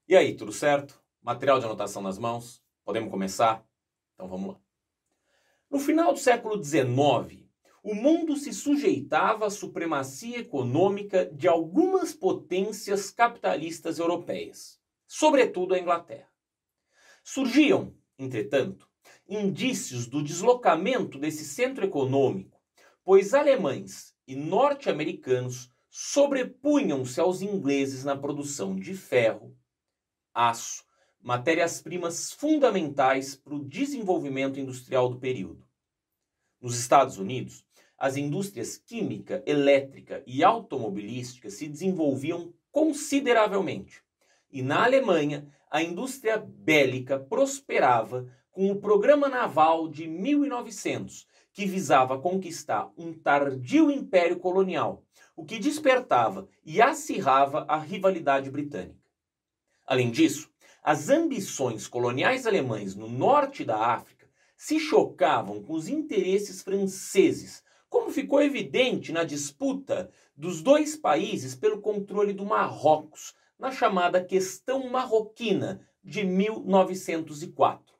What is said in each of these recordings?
E aí, tudo certo? Material de anotação nas mãos? Podemos começar? Então vamos lá. No final do século XIX, o mundo se sujeitava à supremacia econômica de algumas potências capitalistas europeias, sobretudo a Inglaterra. Surgiam, entretanto, indícios do deslocamento desse centro econômico, pois alemães e norte-americanos sobrepunham-se aos ingleses na produção de ferro, aço, matérias-primas fundamentais para o desenvolvimento industrial do período. Nos Estados Unidos, as indústrias química, elétrica e automobilística se desenvolviam consideravelmente. E na Alemanha, a indústria bélica prosperava com o Programa Naval de 1900, que visava conquistar um tardio império colonial, o que despertava e acirrava a rivalidade britânica. Além disso, as ambições coloniais alemães no norte da África se chocavam com os interesses franceses, como ficou evidente na disputa dos dois países pelo controle do Marrocos, na chamada Questão Marroquina de 1904.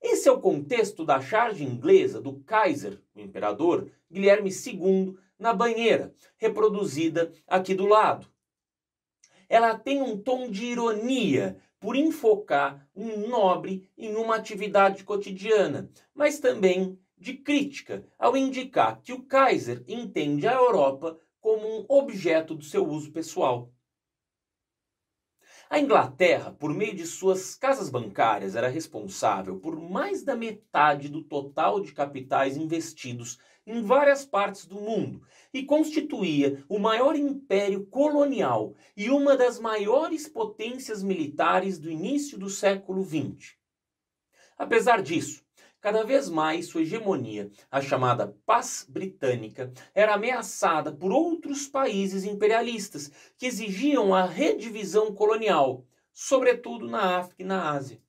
Esse é o contexto da charge inglesa do Kaiser, o imperador, Guilherme II, na banheira, reproduzida aqui do lado. Ela tem um tom de ironia por enfocar um nobre em uma atividade cotidiana, mas também de crítica ao indicar que o Kaiser entende a Europa como um objeto do seu uso pessoal. A Inglaterra, por meio de suas casas bancárias, era responsável por mais da metade do total de capitais investidos em várias partes do mundo e constituía o maior império colonial e uma das maiores potências militares do início do século XX. Apesar disso, cada vez mais sua hegemonia, a chamada Paz Britânica, era ameaçada por outros países imperialistas que exigiam a redivisão colonial, sobretudo na África e na Ásia.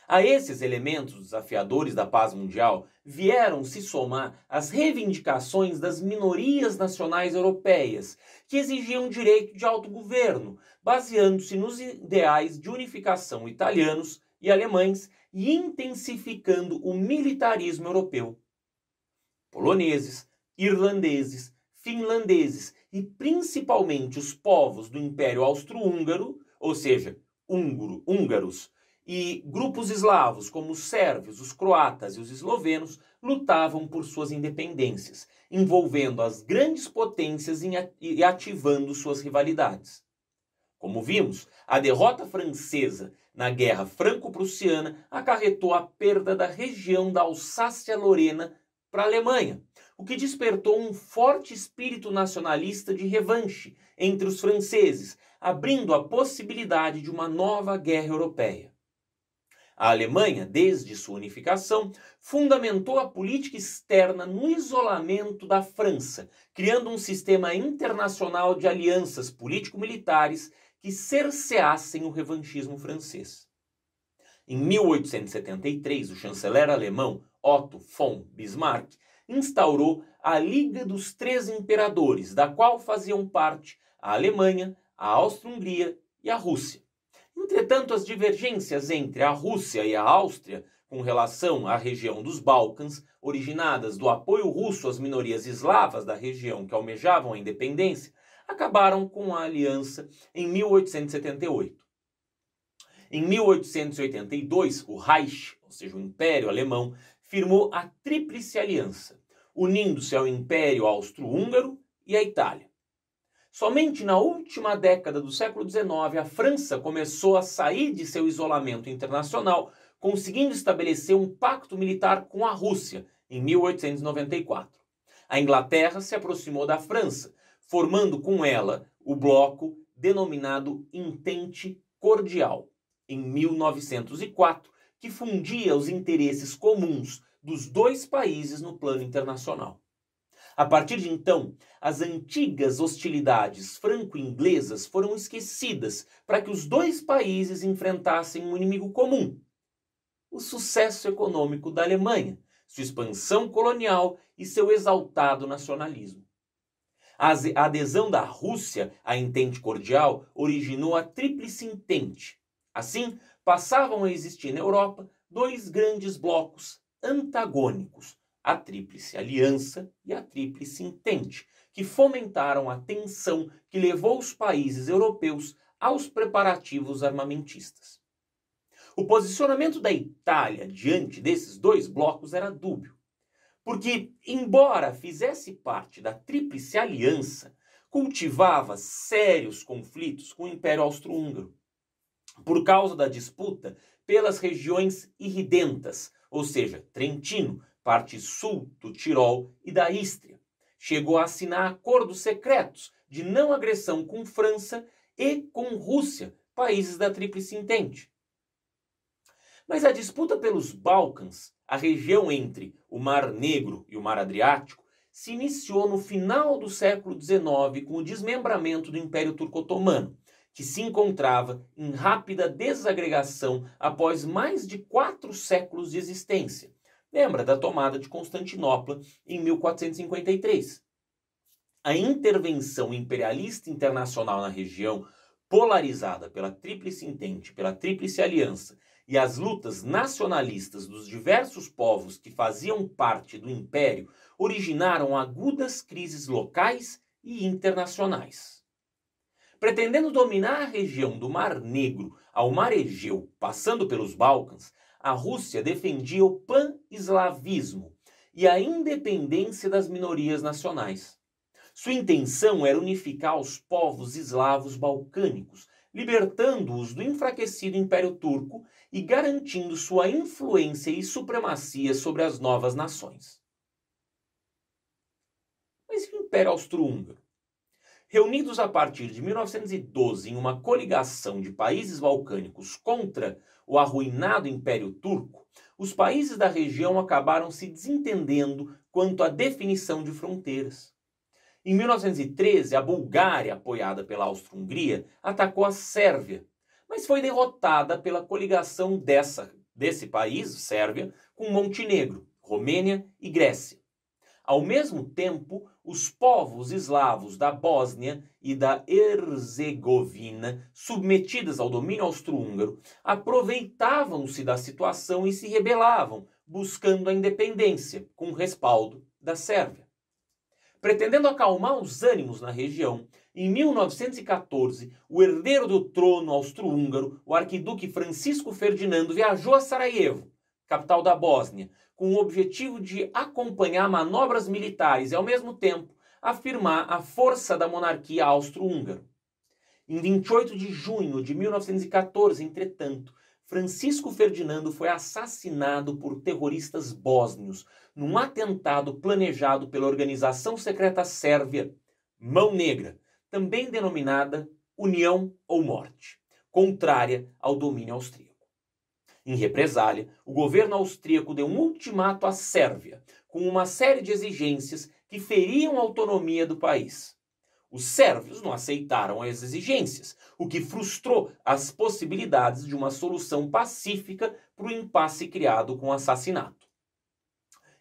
A esses elementos desafiadores da paz mundial vieram se somar as reivindicações das minorias nacionais europeias, que exigiam direito de autogoverno, baseando-se nos ideais de unificação italianos e alemães e intensificando o militarismo europeu. Poloneses, irlandeses, finlandeses e principalmente os povos do Império Austro-Húngaro, ou seja, húngaros, e grupos eslavos como os sérvios, os croatas e os eslovenos lutavam por suas independências, envolvendo as grandes potências e ativando suas rivalidades. Como vimos, a derrota francesa na Guerra Franco-Prussiana acarretou a perda da região da Alsácia-Lorena para a Alemanha, o que despertou um forte espírito nacionalista de revanche entre os franceses, abrindo a possibilidade de uma nova guerra europeia. A Alemanha, desde sua unificação, fundamentou a política externa no isolamento da França, criando um sistema internacional de alianças político-militares que cerceassem o revanchismo francês. Em 1873, o chanceler alemão Otto von Bismarck instaurou a Liga dos Três Imperadores, da qual faziam parte a Alemanha, a Áustria-Hungria e a Rússia. Entretanto, as divergências entre a Rússia e a Áustria com relação à região dos Balcãs, originadas do apoio russo às minorias eslavas da região que almejavam a independência, acabaram com a aliança em 1878. Em 1882, o Reich, ou seja, o Império Alemão, firmou a Tríplice Aliança, unindo-se ao Império Austro-Húngaro e à Itália. Somente na última década do século XIX, a França começou a sair de seu isolamento internacional, conseguindo estabelecer um pacto militar com a Rússia, em 1894. A Inglaterra se aproximou da França, formando com ela o bloco denominado Entente Cordial, em 1904, que fundia os interesses comuns dos dois países no plano internacional. A partir de então, as antigas hostilidades franco-inglesas foram esquecidas para que os dois países enfrentassem um inimigo comum: o sucesso econômico da Alemanha, sua expansão colonial e seu exaltado nacionalismo. A adesão da Rússia à Entente Cordial originou a Tríplice Entente. Assim, passavam a existir na Europa dois grandes blocos antagônicos, a Tríplice Aliança e a Tríplice Entente, que fomentaram a tensão que levou os países europeus aos preparativos armamentistas. O posicionamento da Itália diante desses dois blocos era dúbio, porque, embora fizesse parte da Tríplice Aliança, cultivava sérios conflitos com o Império Austro-Húngaro, por causa da disputa pelas regiões irridentas, ou seja, Trentino, parte sul do Tirol e da Ístria. Chegou a assinar acordos secretos de não agressão com França e com Rússia, países da Tríplice Entente. Mas a disputa pelos Balcãs, a região entre o Mar Negro e o Mar Adriático, se iniciou no final do século XIX com o desmembramento do Império Turco-Otomano, que se encontrava em rápida desagregação após mais de 4 séculos de existência. Lembra da tomada de Constantinopla em 1453. A intervenção imperialista internacional na região, polarizada pela Tríplice Entente, pela Tríplice Aliança, e as lutas nacionalistas dos diversos povos que faziam parte do Império originaram agudas crises locais e internacionais. Pretendendo dominar a região do Mar Negro ao Mar Egeu, passando pelos Balcãs, a Rússia defendia o pan-eslavismo e a independência das minorias nacionais. Sua intenção era unificar os povos eslavos balcânicos, libertando-os do enfraquecido Império Turco e garantindo sua influência e supremacia sobre as novas nações. Mas e o Império Austro-Húngaro? Reunidos a partir de 1912 em uma coligação de países balcânicos contra o arruinado Império Turco, os países da região acabaram se desentendendo quanto à definição de fronteiras. Em 1913, a Bulgária, apoiada pela Áustria-Hungria, atacou a Sérvia, mas foi derrotada pela coligação desse país, Sérvia, com Montenegro, Romênia e Grécia. Ao mesmo tempo, os povos eslavos da Bósnia e da Herzegovina, submetidas ao domínio austro-húngaro, aproveitavam-se da situação e se rebelavam, buscando a independência, com respaldo da Sérvia. Pretendendo acalmar os ânimos na região, em 1914, o herdeiro do trono austro-húngaro, o arquiduque Francisco Ferdinando, viajou a Sarajevo, capital da Bósnia, com o objetivo de acompanhar manobras militares e, ao mesmo tempo, afirmar a força da monarquia austro-húngara. Em 28 de junho de 1914, entretanto, Francisco Ferdinando foi assassinado por terroristas bósnios num atentado planejado pela organização secreta sérvia Mão Negra, também denominada União ou Morte, contrária ao domínio austríaco. Em represália, o governo austríaco deu um ultimato à Sérvia, com uma série de exigências que feriam a autonomia do país. Os sérvios não aceitaram as exigências, o que frustrou as possibilidades de uma solução pacífica para o impasse criado com o assassinato.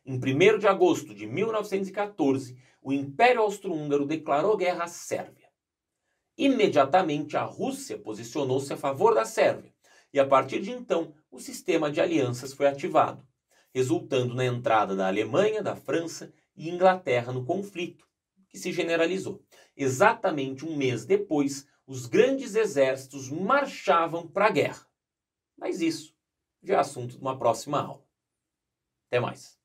Em 1º de agosto de 1914, o Império Austro-Húngaro declarou guerra à Sérvia. Imediatamente, a Rússia posicionou-se a favor da Sérvia, e a partir de então, o sistema de alianças foi ativado, resultando na entrada da Alemanha, da França e Inglaterra no conflito, que se generalizou. Exatamente um mês depois, os grandes exércitos marchavam para a guerra. Mas isso já é assunto de uma próxima aula. Até mais.